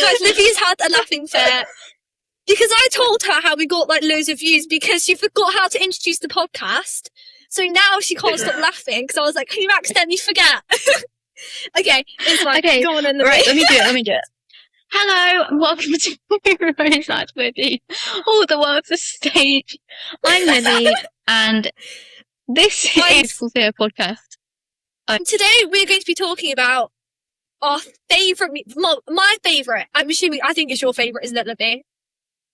guys, Libby's had a laughing fit. Because I told her how we got like loads of views because she forgot how to introduce the podcast. So now she can't stop laughing because I was like, can you accidentally forget? Okay, it's fine. Okay, go on and right, let me do it. Hello, and welcome to Rose and Libby. All the world's a stage. I'm Libby, and this is Fulfill Podcast. Today we're going to be talking about our favourite, my favourite. I think it's your favourite, isn't it, Libby?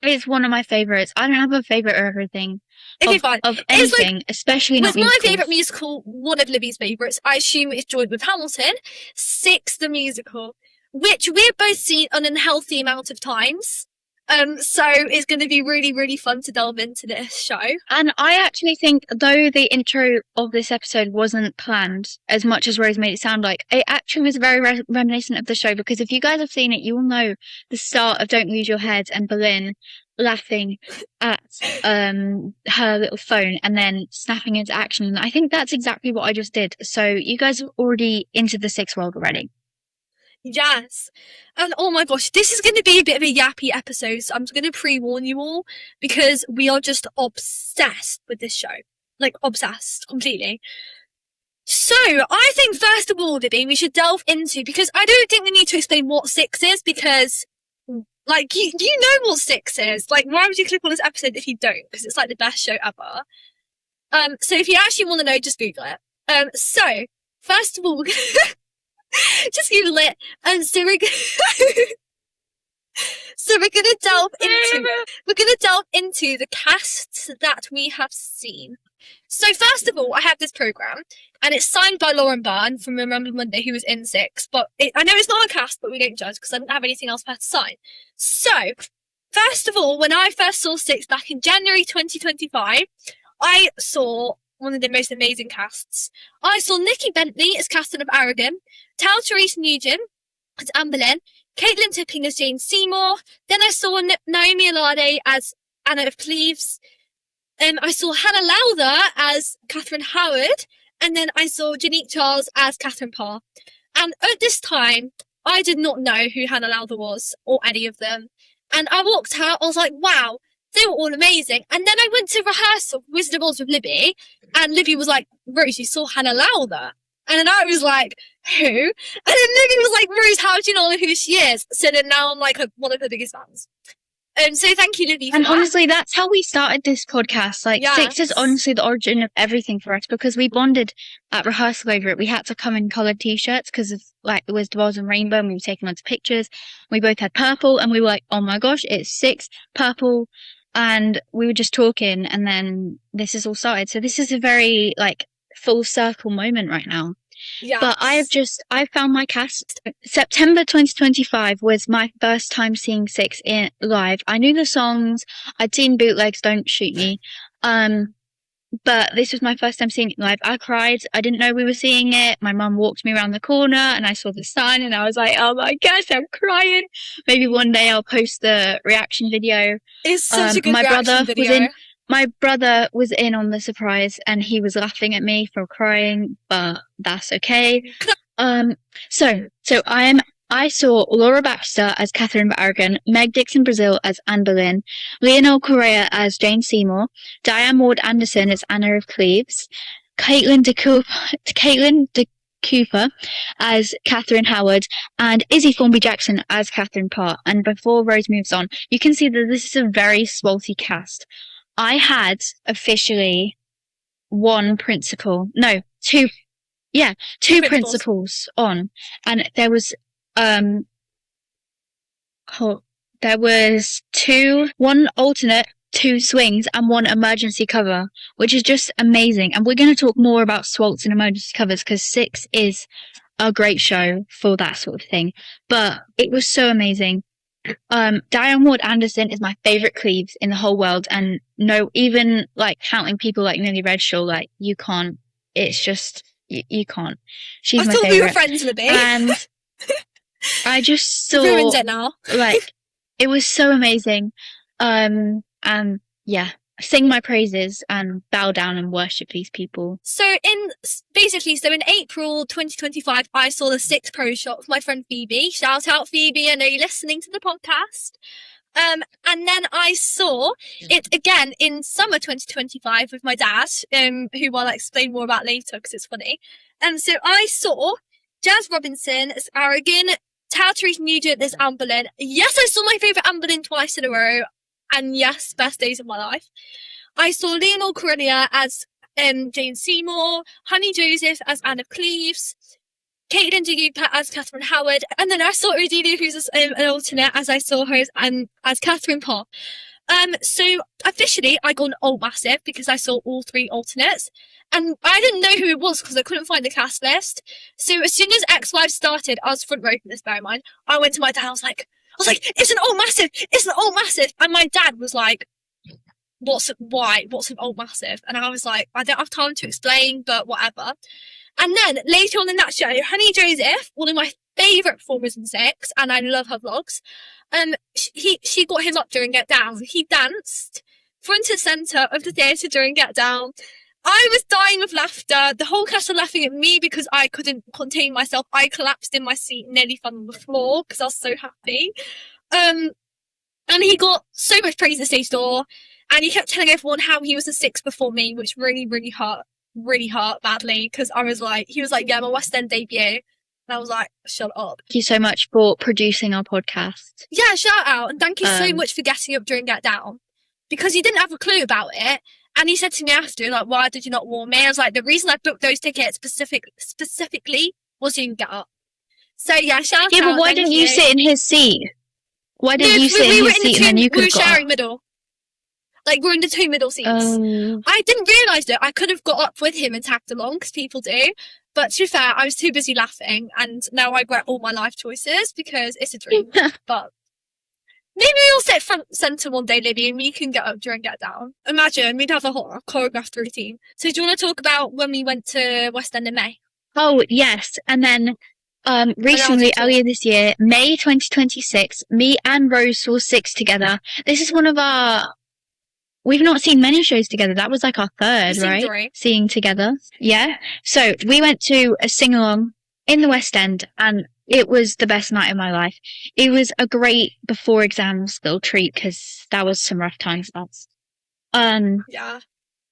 It's one of my favourites. I don't have a favourite of everything. Okay, fine. Of anything, especially not musicals. It's my favourite musical, one of Libby's favourites. I assume it's joined with Hamilton. Six, the musical, which we've both seen an unhealthy amount of times. So it's going to be really, really fun to delve into this show. And I actually think, though the intro of this episode wasn't planned as much as Rose made it sound like, it actually was very reminiscent of the show, because if you guys have seen it, you will know the start of Don't Lose Your Head and Boleyn laughing at her little phone and then snapping into action. And I think that's exactly what I just did. So you guys are already into the Six world already. Yes. And oh my gosh, this is going to be a bit of a yappy episode, so I'm just going to pre-warn you all, because we are just obsessed with this show. Like, obsessed, completely. So, I think first of all, Libby, we should delve into, because I don't think we need to explain what Six is, because, like, you know what Six is. Like, why would you click on this episode if you don't? Because it's, like, the best show ever. So if you actually want to know, just Google it. So, first of all, just Google it. So we're gonna delve into the casts that we have seen. So first of all, I have this program, and it's signed by Lauren Byrne from Remember Monday, who was in Six. But I know it's not a cast, but we don't judge because I didn't have anything else for her to sign. So first of all, when I first saw Six back in January 2025, I saw one of the most amazing casts. I saw Nikki Bentley as Catherine of Aragon, Tal Therese Nugent as Anne Boleyn, Caitlin Tipping as Jane Seymour. Then I saw Naomi Alade as Anna of Cleves. I saw Hannah Lowther as Catherine Howard. And then I saw Janique Charles as Catherine Parr. And at this time, I did not know who Hannah Lowther was, or any of them. And I walked out, I was like, wow, they were all amazing. And then I went to rehearsal for Wizard of Oz with Libby, and Libby was like, Rose, you saw Hannah Lowther? And then I was like, who? And then Libby was like, Rose, how do you not know who she is? So then now I'm like one of her biggest fans. So thank you, Libby, for and that. Honestly, that's how we started this podcast. Like, yes. Six is honestly the origin of everything for us, because we bonded at rehearsal over it. We had to come in coloured t-shirts because of, like, the Wizard of Oz and Rainbow, and we were taking lots of pictures. We both had purple, and we were like, oh my gosh, it's Six, purple. And we were just talking, and then this is all started. So this is a very, like, full circle moment right now. Yes. But I found my cast. September 2025 was my first time seeing Six in live. I knew the songs. I'd seen bootlegs, Don't Shoot Me. But this was my first time seeing it live. I cried. I didn't know we were seeing it. My mum walked me around the corner and I saw the sign and I was like, oh my gosh, I'm crying. Maybe one day I'll post the reaction video. It's such a good reaction video. My brother was in on the surprise and he was laughing at me for crying, but that's okay. So I saw Laura Baxter as Catherine of Aragon, Meg Dixon Brazil as Anne Boleyn, Leonor Correa as Jane Seymour, Diane Ward Anderson as Anna of Cleves, Caitlin de Cooper as Catherine Howard, and Izzy Thornby Jackson as Catherine Parr. And before Rose moves on, you can see that this is a very swalty cast. I had officially two principals on, and there was one alternate, two swings, and one emergency cover, which is just amazing. And we're going to talk more about swalts and emergency covers because Six is a great show for that sort of thing. But it was so amazing. Diane Ward Anderson is my favourite Cleves in the whole world, and no, even like counting people like Lily Redshaw, like you can't. It's just you can't. She's my favourite. I thought we were friends, Libby. And I just saw ruined it now. Like, it was so amazing. And yeah, sing my praises and bow down and worship these people. So in April 2025, I saw the 6 pro shot with my friend Phoebe. Shout out Phoebe, I know you're listening to the podcast. And then I saw it again in summer 2025 with my dad, who I'll explain more about later because it's funny. So I saw Jazz Robinson as Aragon, Therese Nugent as Anne Boleyn. Yes, I saw my favourite Anne Boleyn twice in a row. And yes, best days of my life. I saw Leonore Corellia as Jane Seymour, Honey Joseph as Anne of Cleves, Caitlin Degupa as Catherine Howard, and then I saw Odelia Cruz as an alternate, as I saw her as Catherine Parr. So officially I got an old massive because I saw all 3 alternates, and I didn't know who it was because I couldn't find the cast list. So as soon as Ex-Wives started, I was front row for this, bear in mind. I went to my dad, I was like, it's an old massive, it's an old massive, and my dad was like, what's an old massive? And I was like, I don't have time to explain, but whatever. And then later on in that show, Honey Joseph, one of my favourite performers in 6, and I love her vlogs, she got him up during Get Down. He danced front and centre of the theatre during Get Down. I was dying of laughter. The whole cast were laughing at me because I couldn't contain myself. I collapsed in my seat, nearly fell on the floor because I was so happy. And he got so much praise at stage door, and he kept telling everyone how he was a 6 before me, which really, really hurt badly because he was like, yeah, my West End debut. And I was like, shut up. Thank you so much for producing our podcast. Yeah, shout out. And thank you so much for getting up during Get Down, because he didn't have a clue about it. And he said to me after, like, why did you not warn me? I was like, the reason I booked those tickets specifically was you can get up. So yeah, shout out. Yeah, but why didn't you sit in his seat? Why didn't you sit in his seat and then you could have got up? We were sharing middle. Like, we're in the 2 middle seats. I didn't realise that I could have got up with him and tagged along, because people do. But to be fair, I was too busy laughing, and now I regret all my life choices, because it's a dream. But maybe we'll sit front centre one day, Libby, and we can get up during Get Down. Imagine, we'd have a whole choreographed routine. So do you want to talk about when we went to West End in May? Oh, yes. And then recently, earlier this year, May 2026, me and Rose saw 6 together. This is one of our... We've not seen many shows together. That was like our 3rd, right? 3. Seeing together. Yeah. So we went to a sing-along in the West End, and it was the best night of my life. It was a great before exams little treat, because that was some rough times. Yeah.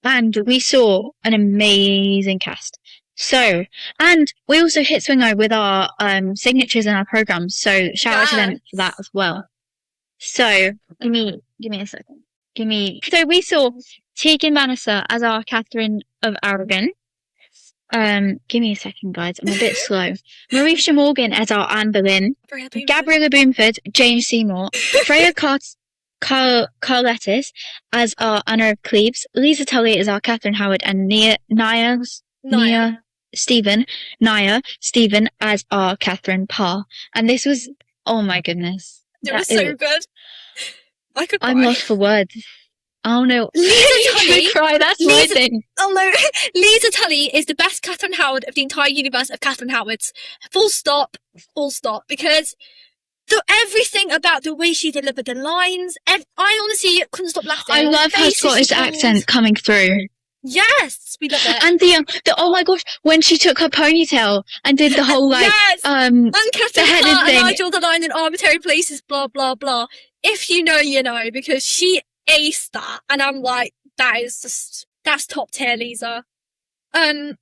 And we saw an amazing cast. So, and we also hit Swingo with our signatures and our programs. So shout out to them for that as well. So give me a second. So we saw Tegan Bannister as our Catherine of Aragon. Give me a second, guys. I'm a bit slow. Marisha Morgan as our Anne Boleyn. Gabriella Boomford, Jane Seymour. Freya Carlettis as our Anna of Cleves. Lisa Tully as our Catherine Howard, and Naya Stephen as our Catherine Parr. And this was, oh my goodness. It was so good. I'm lost for words. Oh no. Lisa Tully. Cry, that's my thing. Oh no. Lisa Tully is the best Catherine Howard of the entire universe of Catherine Howards. Full stop. Because everything about the way she delivered the lines, I honestly couldn't stop laughing. I love her Scottish accent coming through. Yes, we love it. And the oh my gosh, when she took her ponytail and did the whole like and Catherine Parr and I draw the line in arbitrary places, blah blah blah. If you know, you know, because she aced that, and I'm like, that's top tier, Lisa. And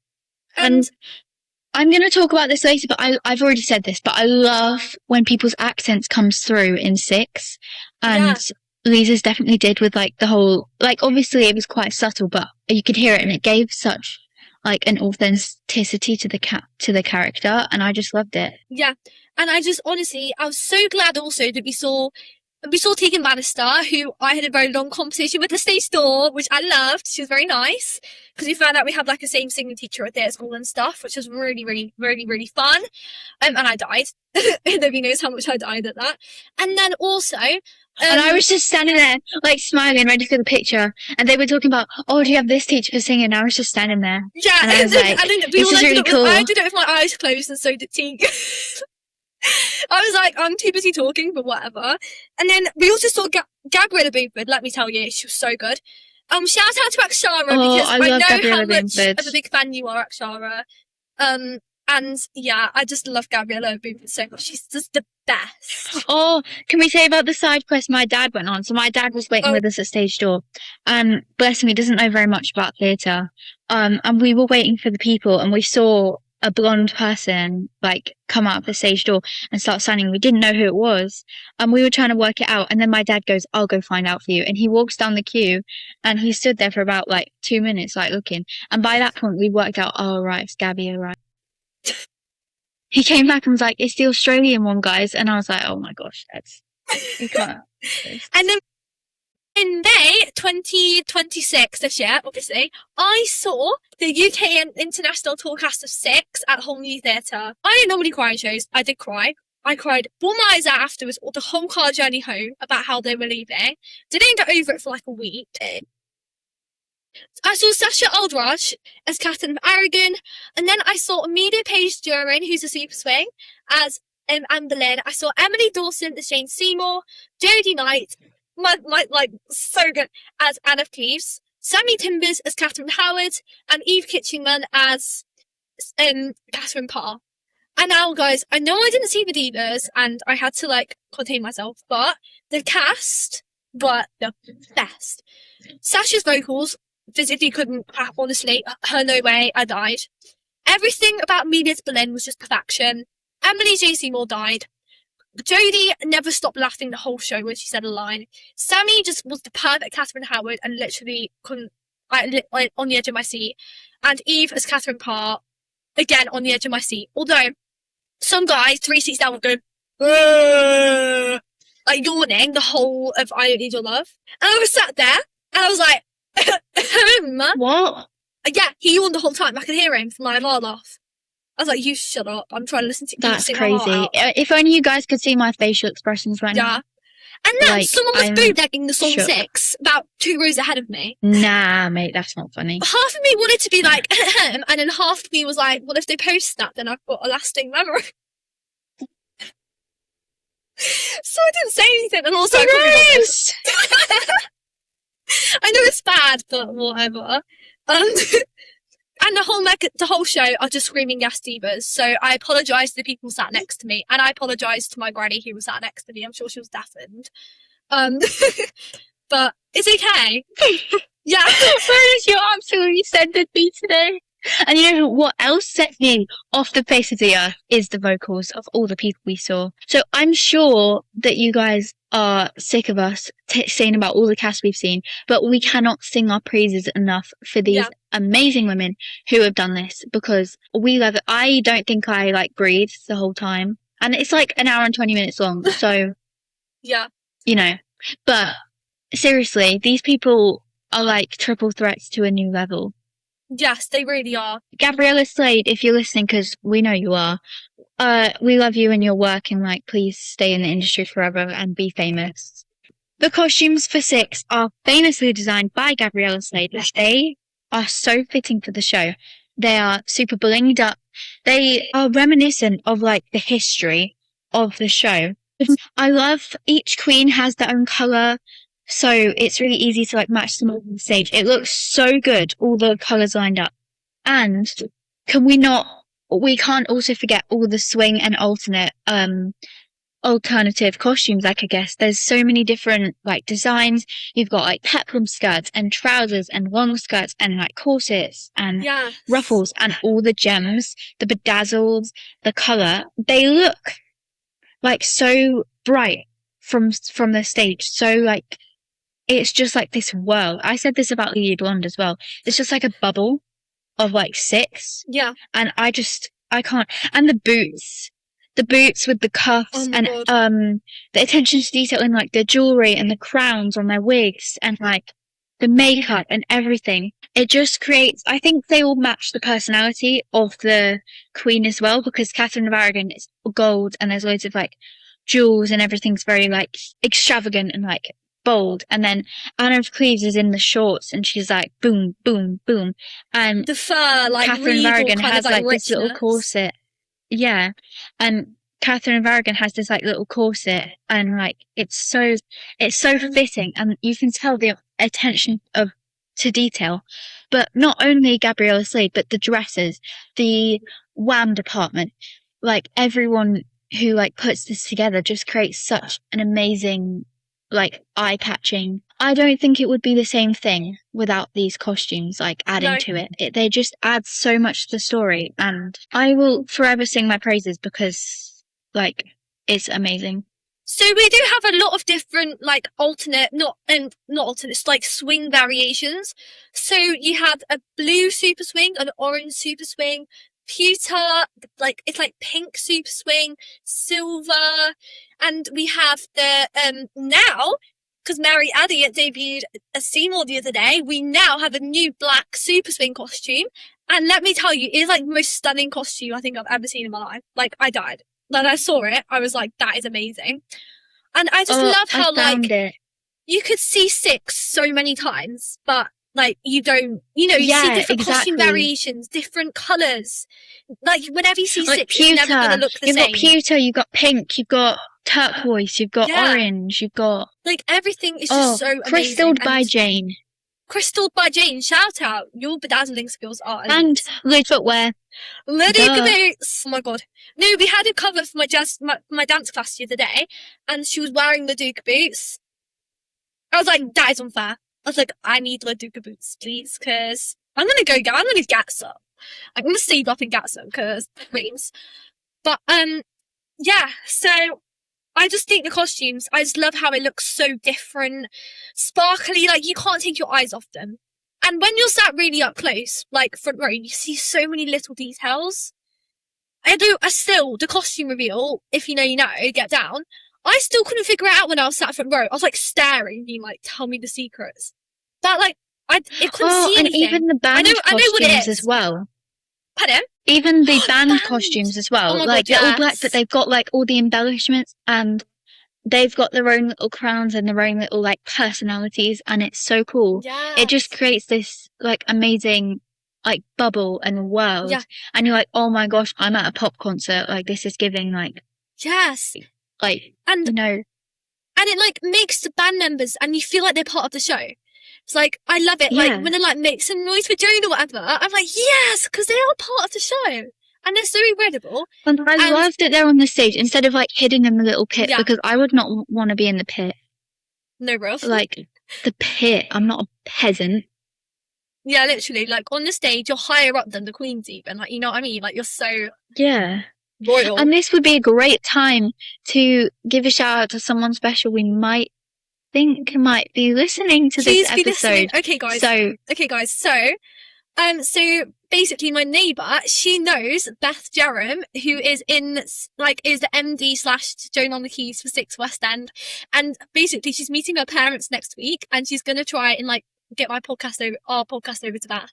I'm going to talk about this later, but I've already said this, but I love when people's accents comes through in 6, and Lisa's definitely did with like the whole, like obviously it was quite subtle, but you could hear it, and it gave such like an authenticity to the character, and I just loved it. Yeah, and I was so glad also that we saw Tegan Bannister, who I had a very long conversation with at stage door, which I loved. She was very nice, because we found out we have like a same singing teacher at their school and stuff, which was really, really, really, really fun. And I died. Nobody knows how much I died at that. And then also... and I was just standing there, like smiling, ready for the picture. And they were talking about, oh, do you have this teacher for singing? And I was just standing there. Yeah, and I was like, this is really cool. I did it with my eyes closed, and so did Tegan. I was like, I'm too busy talking, but whatever. And then we also saw Gabriella Boomford, let me tell you, she was so good. Shout out to Akshara, Oh, because I I love know Gabriella how much Bamford. of a big fan you are, Akshara. And yeah, I just love Gabriella Bamford so much. She's just the best. Oh, can we say about the side quest my dad went on? So my dad was waiting with us at stage door. Bless him, he doesn't know very much about theatre. And we were waiting for the people, and we saw a blonde person like come out of the stage door and start signing. We didn't know who it was, and we were trying to work it out. And then my dad goes, "I'll go find out for you." And he walks down the queue, and he stood there for about like 2 minutes, like looking. And by that point, we worked out, oh right, it's Gabby, all right. He came back and was like, "It's the Australian one, guys." And I was like, "Oh my gosh, you can't." And then in May 2026, this year, obviously, I saw the UK and International Tour cast of 6 at Whole New Theatre. I don't normally cry in shows. I did cry. I cried, bawled my eyes out afterwards, or the whole car journey home about how they were leaving. Didn't get over it for like a week. I saw Sasha Aldrush as Catherine of Aragon, and then I saw Amelia Page Duran, who's a super swing, as Anne Boleyn. I saw Emily Dawson as Jane Seymour, Jodie Knight, my like so good, as Anne of Cleves, Sammy Timbers as Catherine Howard, and Eve Kitchingman as Catherine Parr. And now, guys, I know I didn't see the divas, and I had to like contain myself, but the cast were the best. Sasha's vocals physically couldn't clap, honestly. Her no way, I died. Everything about Amelia's Boleyn was just perfection. Emily J. Seymour died. Jodie never stopped laughing the whole show when she said a line. Sammy just was the perfect Catherine Howard and literally couldn't, on the edge of my seat. And Eve as Catherine Parr, again on the edge of my seat. Although, some guy 3 seats down would go, like yawning the whole of I Don't Need Your Love. And I was sat there, and I was like, What? Yeah, he yawned the whole time. I could hear him from my laugh. I was like, you shut up. I'm trying to listen to you. That's crazy. If only you guys could see my facial expressions right now. And then Like, someone was I'm bootlegging the song shook. 6 about 2 rows ahead of me. Nah, mate, that's not funny. Half of me wanted to be like, and then half of me was like, well, if they post that, then I've got a lasting memory. So I didn't say anything, and also I know it's bad, but whatever. And the whole show are just screaming yes divas. So I apologise to the people sat next to me, and I apologise to my granny who was sat next to me. I'm sure she was deafened. But it's okay. Yeah. Where is your absolutely scented me today? And you know what else set me off the face of the earth is the vocals of all the people we saw. So I'm sure that you guys are sick of us saying about all the cast we've seen, but we cannot sing our praises enough for these amazing women who have done this, because we love it. I don't think I like breathed the whole time, and it's like an hour and 20 minutes long. So yeah, you know, but seriously, these people are like triple threats to a new level. Yes, they really are. Gabriella Slade, if you're listening, because we know you are, we love you and your work, and like, please stay in the industry forever and be famous. The costumes for 6 are famously designed by Gabriella Slade. They are so fitting for the show. They are super blinged up. They are reminiscent of like the history of the show. I love each queen has their own colour. So it's really easy to like match them on the stage. It looks so good, all the colours lined up. And we can't also forget all the swing and alternative costumes, like I guess. There's so many different like designs. You've got like peplum skirts and trousers and long skirts and like corsets and ruffles and all the gems, the bedazzled, the colour. They look like so bright from the stage. So like, it's just like this world. I said this about Lily Blonde as well. It's just like a bubble of like 6. Yeah. And I can't. And the boots with the cuffs and the attention to detail in like the jewelry and the crowns on their wigs and like the makeup and everything. It just creates, I think they all match the personality of the queen as well, because Catherine of Aragon is gold and there's loads of like jewels and everything's very like extravagant and like bold. And then Anne of Cleves is in the shorts and she's like boom, boom, boom. And the fur, like Catherine of Aragon has like richness. this little corset. Yeah. And Catherine of Aragon has this like little corset and like it's so fitting, and you can tell the attention of to detail. But not only Gabriella Slade, but the dresses, the wham department, like everyone who like puts this together just creates such an amazing, like eye-catching. I don't think it would be the same thing without these costumes like adding to it. They just add so much to the story, and I will forever sing my praises because like it's amazing. So we do have a lot of different like not alternates, like swing variations. So you have a blue super swing, an orange super swing, pewter, like it's like pink super swing, silver, and we have the now, because Mary Elliott debuted a Seymour the other day, we now have a new black super swing costume. And let me tell you, it is like the most stunning costume I think I've ever seen in my life. Like, I died. When I saw it, I was like, that is amazing. And I just love how, like, you could see 6 so many times, but, like, you don't, you know, you see different costume variations, different colours. Like, whenever you see like 6, pewter, it's never going to look the same. You've got pewter, you've got pink, you've got turquoise, you've got orange, you've got... Like, everything is just so amazing. Crystalled by Jane. Crystalled by Jane, shout out. Your bedazzling skills are elite. And Lid footwear. Lydia boots. Oh my god. No, we had a cover for my dance class the other day, and she was wearing Leduca boots. I was like, that is unfair. I was like, I need Leduca boots, please, because I'm gonna get some. I'm gonna save up and get some, because dreams. But yeah. So I just think the costumes, I just love how it looks so different, sparkly, like you can't take your eyes off them. And when you're sat really up close, like front row, you see so many little details. The costume reveal, if you know, get down. I still couldn't figure it out when I was sat front row. I was like staring, being like, tell me the secrets. But like, it couldn't see anything. And even the band costumes as well. Pardon? Even the band costumes as well. Oh like, God, they're all black, but they've got like all the embellishments, and they've got their own little crowns and their own little like personalities, and it's so cool. Yes. It just creates this like amazing like bubble and world. Yeah. And you're like, oh my gosh, I'm at a pop concert. Like, this is giving like... Yes. Like, and, you know... And it like makes the band members, and you feel like they're part of the show. It's like, I love it. Yeah. Like, when they like make some noise for Jane or whatever, I'm like, yes, because they are part of the show. And they're so incredible. And I loved it there on the stage, instead of like hidden in the little pit, because I would not want to be in the pit. No, bro. Like, the pit. I'm not a peasant. Yeah, literally. Like, on the stage, you're higher up than the Queen's even. Like, you know what I mean? Like, you're so... Yeah. Royal. And this would be a great time to give a shout out to someone special we might think might be listening to this episode. Okay, guys. So basically my neighbour, she knows Beth Jerram, who is is the MD / Joan on the Keys for 6 West End. And basically she's meeting her parents next week, and she's going to try and like get our podcast over to Beth.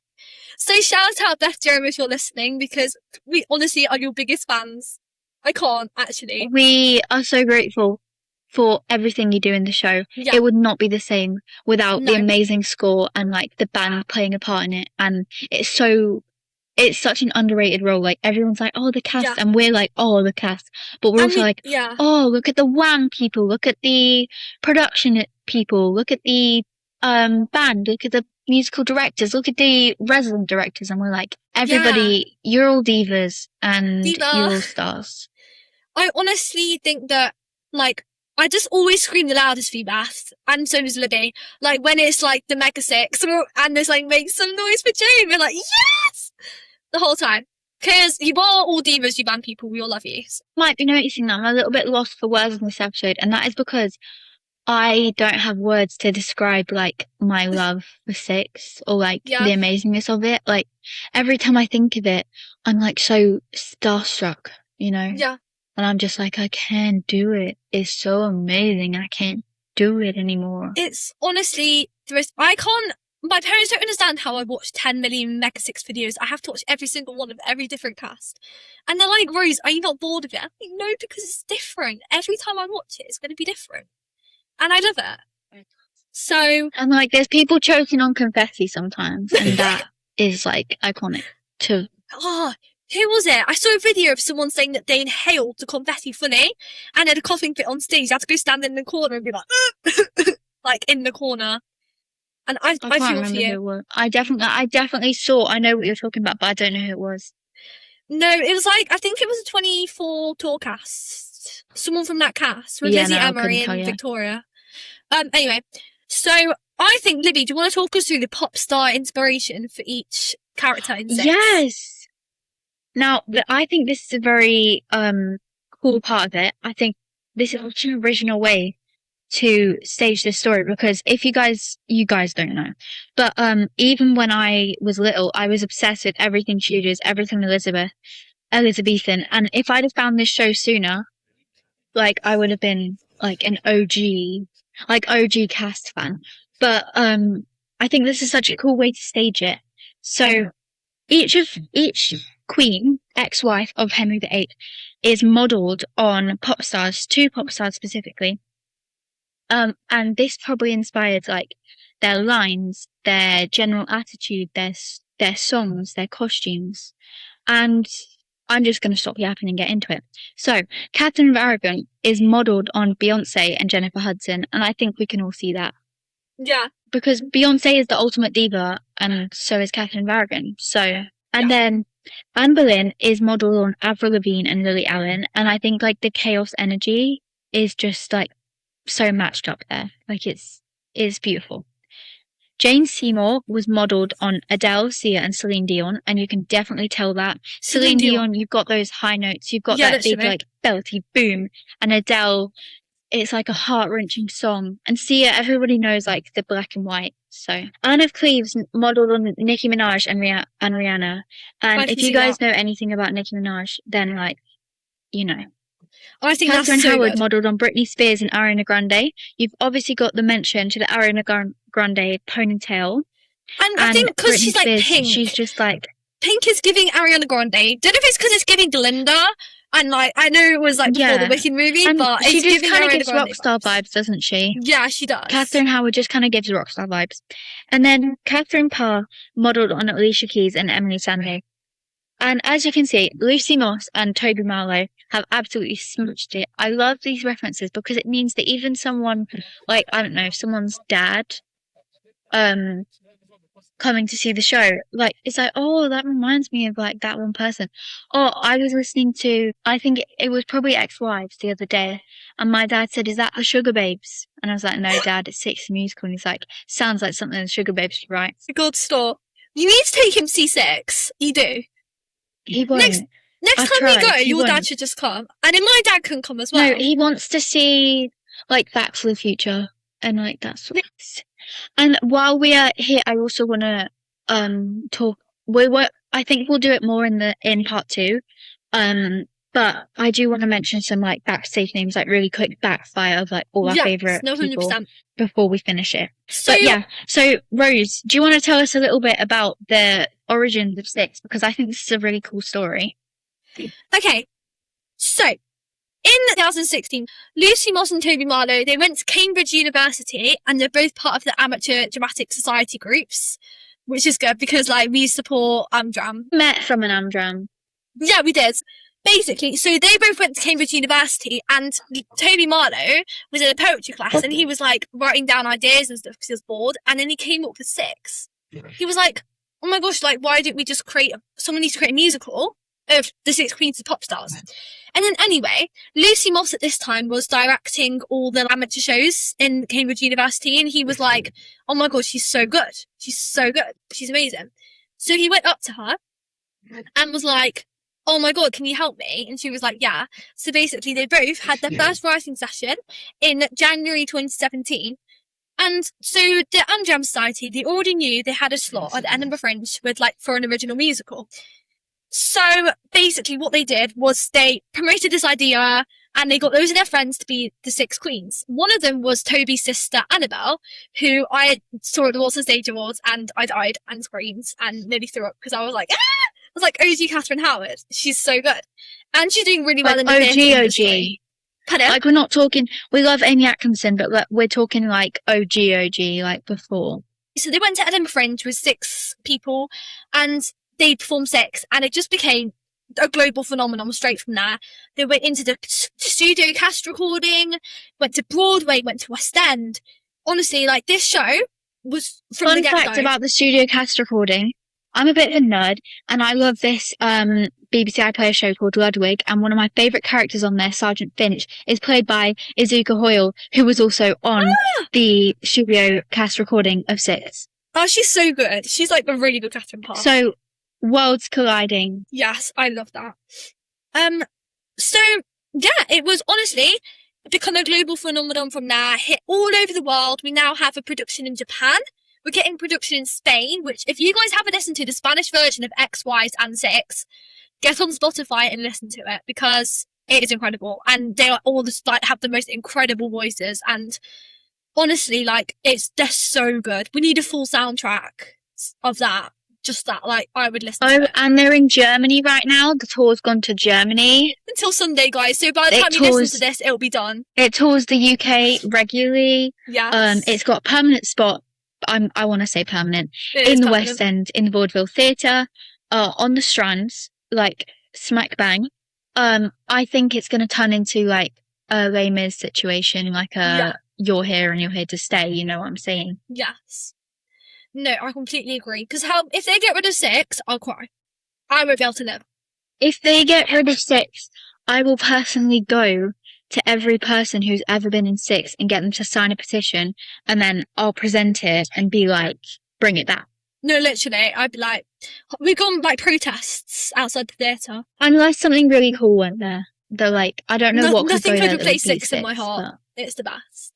So shout out Beth Jerram if you're listening, because we honestly are your biggest fans. I can't, actually. We are so grateful for everything you do in the show. Yeah. It would not be the same without the amazing score and like the band playing a part in it. And it's such an underrated role. Like, everyone's like, oh, the cast, and we're like, oh, the cast. But we're also like, oh, look at the WAM people, look at the production people, look at the band, look at the musical directors, look at the resident directors, and we're like, everybody, you're all divas, and you're all stars. I honestly think that, like, I just always scream the loudest for you, Beth, and so does Libby. Like, when it's like the Mega Six, and there's like, make some noise for Jane, we're like, yes! The whole time. Because you are all divas, you band people, we all love you. Might be noticing that I'm a little bit lost for words in this episode, and that is because I don't have words to describe, like, my love for Six, or, like, the amazingness of it. Like, every time I think of it, I'm, like, so starstruck, you know? Yeah. And I'm just like, I can't do it. It's so amazing. I can't do it anymore. It's honestly, my parents don't understand how I watch 10 million Mega Six videos. I have to watch every single one of every different cast. And they're like, Rose, are you not bored of it? I'm like, no, because it's different. Every time I watch it, it's going to be different. And I love it. So... And, like, there's people choking on confetti sometimes, and that is, like, iconic, too. Oh, who was it? I saw a video of someone saying that they inhaled the confetti fully and had a coughing fit on stage. You had to go stand in the corner and be like, like, in the corner. And I can't feel remember for who you. it was. I definitely saw. I know what you're talking about, but I don't know who it was. No, it was like, I think it was a 24 tour cast. Someone from that cast with Yeah, Lizzie no, I Emery couldn't tell and you. Victoria. Anyway, so I think, Libby, do you want to talk us through the pop star inspiration for each character in Six? Yes. Now, I think this is a very cool part of it. I think this is such an original way to stage this story, because if you guys don't know, but even when I was little, I was obsessed with everything Tudors, everything Elizabethan, and if I'd have found this show sooner, like I would have been like an OG cast fan. But I think this is such a cool way to stage it. So each queen, ex-wife of Henry VIII, is modelled on pop stars, two pop stars specifically. And this probably inspired like their lines, their general attitude, their songs, their costumes. And I'm just going to stop yapping and get into it. So, Catherine of Aragon is modelled on Beyonce and Jennifer Hudson, and I think we can all see that. Yeah. Because Beyonce is the ultimate diva, and so is Catherine of Aragon. So, and then Anne Boleyn is modelled on Avril Lavigne and Lily Allen, and I think like the chaos energy is just like so matched up there. Like it's beautiful. Jane Seymour was modelled on Adele, Sia, and Celine Dion, and you can definitely tell that. Celine Dion, you've got those high notes, you've got that big like belty boom, and Adele, it's like a heart-wrenching song. And Sia, everybody knows like the black and white. So Anne of Cleves modelled on Nicki Minaj and Rihanna. And if you guys know anything about Nicki Minaj, then like, you know. I think Catherine that's so Howard good. modelled on Britney Spears and Ariana Grande. You've obviously got the mention to the Ariana Grande ponytail. And I think because she's like pink, she's just like pink is giving Ariana Grande. Don't know if it's because it's giving Glinda, and like I know it was like before the Wicked movie, and but she it's just giving kind of Ariana gives Grande rockstar vibes, doesn't she? Yeah, she does. Catherine Howard just kind of gives rockstar vibes, and then Catherine Parr modelled on Alicia Keys and Emily Sandé. And as you can see, Lucy Moss and Toby Marlowe have absolutely smashed it. I love these references because it means that even someone like, I don't know, someone's dad, coming to see the show, like, it's like, oh, that reminds me of like that one person. Or I was listening to, I think it was probably Ex-Wives the other day, and my dad said, is that the Sugar Babes? And I was like, no, Dad, it's Six Musical. And he's like, sounds like something the Sugar Babes would write. Good stuff. You need to take him to see Six. You do. He won't. Next time we go, your dad should just come. And then my dad can come as well. No, he wants to see, like, Back to the Future and, like, that sort of thing. And while we are here, I also want to talk. I think we'll do it more in part 2. But I do want to mention some, like, backstage names, like, really quick backfire of, like, all our favourite people before we finish it. But yeah, so Rose, do you want to tell us a little bit about the origins of Six? Because I think this is a really cool story. Okay, so in 2016, Lucy Moss and Toby Marlowe, they went to Cambridge University, and they're both part of the Amateur Dramatic Society groups, which is good because like we support Amdram. Met from an Amdram. Yeah, we did. Basically, so they both went to Cambridge University, and Toby Marlowe was in a poetry class, and he was like writing down ideas and stuff because he was bored, and then he came up with Six. He was like, oh my gosh, like why don't we just someone needs to create a musical of the Six Queens of Pop Stars. And then anyway, Lucy Moss at this time was directing all the amateur shows in Cambridge University, and he was like, oh my god, she's so good. She's so good. She's amazing. So he went up to her and was like, oh my god, can you help me? And she was like, yeah. So basically they both had their first writing session in January 2017. And so the Amdram Society, they already knew they had a slot at Edinburgh Fringe for an original musical. So basically what they did was they promoted this idea, and they got those of their friends to be the Six Queens. One of them was Toby's sister Annabelle, who I saw at the Walton Stage Awards, and I died and screamed and nearly threw up because I was like, ah! I was like, OG Catherine Howard. She's so good. And she's doing really well in the theatre industry. Pardon? Like, we're not talking, we love Amy Atkinson, but we're talking like OG, like before. So they went to Edinburgh Fringe with 6 people, and they performed Six, and it just became a global phenomenon straight from there. They went into the studio cast recording, went to Broadway, went to West End. Honestly, like, this show was from Fun the get-go. fact about the studio cast recording. I'm a bit of a nerd, and I love this BBC iPlayer show called Ludwig, and one of my favourite characters on there, Sergeant Finch, is played by Izuka Hoyle, who was also on the studio cast recording of Six. Oh, she's so good. She's like a really good Catherine Parr. So, worlds colliding. Yes, I love that. So, yeah, it was honestly become a global phenomenon from there, hit all over the world. We now have a production in Japan. We're getting production in Spain, which if you guys haven't listened to the Spanish version of X, Y's and Six, get on Spotify and listen to it because it is incredible. And they are all just like have the most incredible voices. And honestly, like they're so good. We need a full soundtrack of that. Just that, like I would listen to it. And they're in Germany right now. The tour's gone to Germany. Until Sunday, guys. So by the time you listen to this, it'll be done. It tours the UK regularly. Yes. It's got a permanent spot. I want to say permanent. In the West End, in the Vaudeville Theatre, on the Strands, like smack bang. I think it's going to turn into like a Les Mis situation, like you're here and you're here to stay. You know what I'm saying? Yes. No, I completely agree. Because if they get rid of Six, I'll cry. I won't be able to live. If they get rid of Six, I will personally go to every person who's ever been in Six and get them to sign a petition, and then I'll present it and be like, bring it back. No, literally, I'd be like, we've gone like protests outside the theatre. Unless something really cool went there. They're like, I don't know what could go there. Nothing could replace Six in my heart. But it's the best.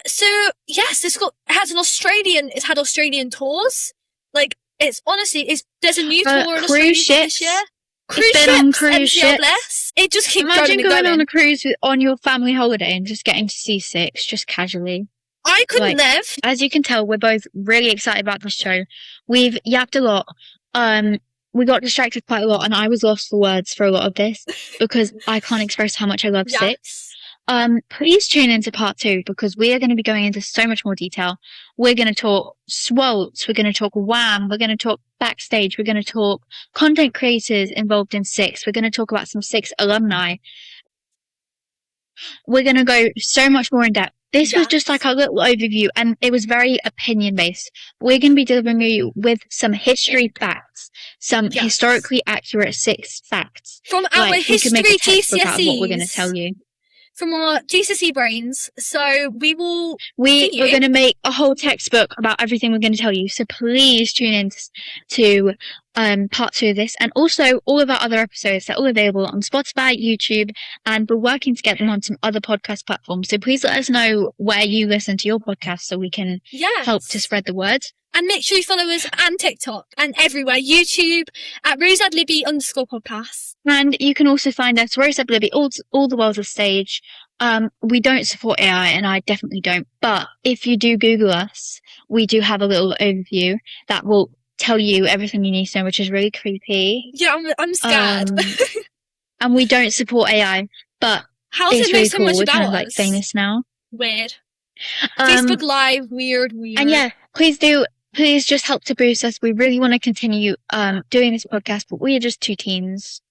So yes, it's had Australian tours. Like it's honestly, there's a new tour on Australia this year. Cruise ships. It just keeps Imagine going on a cruise on your family holiday and just getting to see Six, just casually. I couldn't live. As you can tell, we're both really excited about this show. We've yapped a lot. We got distracted quite a lot, and I was lost for words for a lot of this because I can't express how much I love Six. Please tune into part 2 because we are going to be going into so much more detail. We're going to talk Swolts, we're going to talk Wham, we're going to talk backstage, we're going to talk content creators involved in Six, we're going to talk about some Six alumni. We're going to go so much more in depth. This was just like a little overview, and it was very opinion based. We're going to be delivering you with some history facts, some historically accurate Six facts. From our history GCSEs. What we're going to tell you. From our GCSE brains. So we're going to make a whole textbook about everything we're going to tell you. So please tune in to part 2 of this, and also all of our other episodes. They're all available on Spotify, YouTube, and we're working to get them on some other podcast platforms. So please let us know where you listen to your podcast so we can help to spread the word. And make sure you follow us on TikTok and everywhere. YouTube at @RoseAdLibby_podcast. And you can also find us, RoseAdLibby, all the worlds of stage. We don't support AI, and I definitely don't. But if you do Google us, we do have a little overview that will tell you everything you need to know, which is really creepy. Yeah, I'm scared. And we don't support AI, but how does it know so much about us? We're kind of like famous now. Weird. Facebook Live, weird. And yeah, please just help to boost us. We really want to continue doing this podcast, but we are just 2 teens.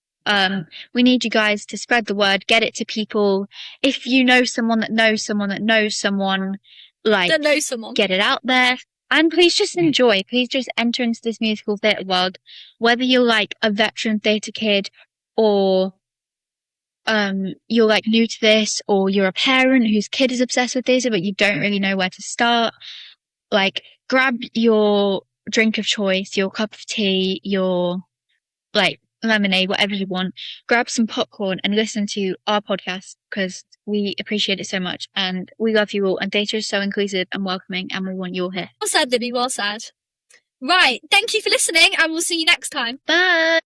We need you guys to spread the word, get it to people. If you know someone that knows someone that knows someone, get it out there. And please just enjoy. Please just enter into this musical theatre world. Whether you're like a veteran theatre kid or you're like new to this, or you're a parent whose kid is obsessed with theatre but you don't really know where to start, like grab your drink of choice, your cup of tea, your like lemonade, whatever you want, grab some popcorn and listen to our podcast because we appreciate it so much and we love you all, and theatre is so inclusive and welcoming and we want you all here. Well said, Libby, well said. Right, thank you for listening and we'll see you next time. Bye.